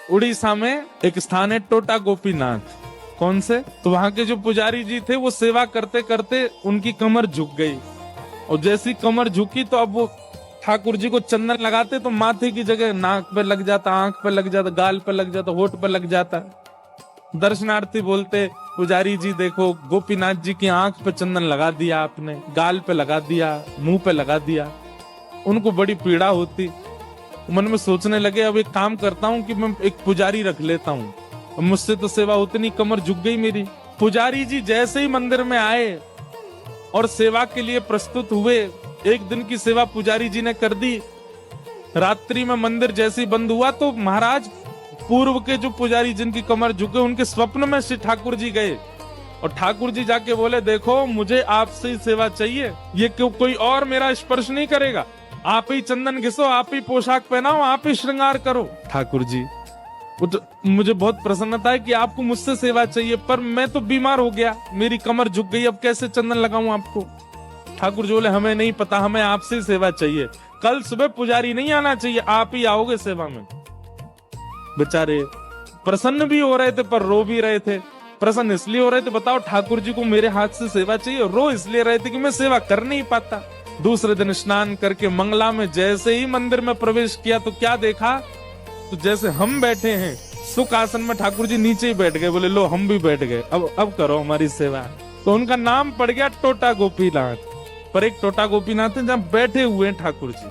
उड़ीसा में एक स्थान है टोटा गोपीनाथ। कौन से? तो वहां के जो पुजारी जी थे वो सेवा करते करते उनकी कमर झुक गई, और जैसी कमर झुकी तो अब वो ठाकुर जी को चंदन लगाते तो माथे की जगह नाक पे लग जाता, आंख पे लग जाता, गाल पे लग जाता, होठ पे लग जाता। दर्शनार्थी बोलते, पुजारी जी देखो गोपीनाथ जी की आंख पे चंदन लगा दिया आपने, गाल पे लगा दिया, मुंह पे लगा दिया। उनको बड़ी पीड़ा होती। मन में सोचने लगे अब एक काम करता हूँ कि मैं एक पुजारी रख लेता हूँ, मुझसे तो सेवा उतनी, कमर झुक गई मेरी। पुजारी जी जैसे ही मंदिर में आए और सेवा के लिए प्रस्तुत हुए, एक दिन की सेवा पुजारी जी ने कर दी। रात्रि में मंदिर जैसे ही बंद हुआ तो महाराज पूर्व के जो पुजारी जिनकी कमर झुके, उनके स्वप्न में श्री ठाकुर जी गए और ठाकुर जी जाके बोले, देखो मुझे आपसे ही सेवा चाहिए, ये क्यों कोई और मेरा स्पर्श नहीं करेगा, आप ही चंदन घिसो, आप ही पोशाक पहनाओ, आप ही श्रृंगार करो। ठाकुर जी मुझे बहुत प्रसन्नता है कि आपको मुझसे सेवा चाहिए, पर मैं तो बीमार हो गया, मेरी कमर झुक गई, अब कैसे चंदन लगाऊं आपको। ठाकुर जी बोले, हमें नहीं पता, हमें आपसे सेवा चाहिए, कल सुबह पुजारी नहीं आना चाहिए, आप ही आओगे सेवा में। बेचारे प्रसन्न भी हो रहे थे पर रो भी रहे थे। प्रसन्न इसलिए हो रहे थे, बताओ ठाकुर जी को मेरे हाथ से सेवा चाहिए, रो इसलिए रहे थे कि मैं सेवा कर नहीं पाता। दूसरे दिन स्नान करके मंगला में जैसे ही मंदिर में प्रवेश किया तो क्या देखा, तो जैसे हम बैठे हैं सुख आसन में, ठाकुर जी नीचे ही बैठ गए, बोले लो हम भी बैठ गए, अब करो हमारी सेवा। तो उनका नाम पड़ गया टोटा गोपीनाथ। पर एक टोटा गोपीनाथ है जहां बैठे हुए हैं ठाकुर जी।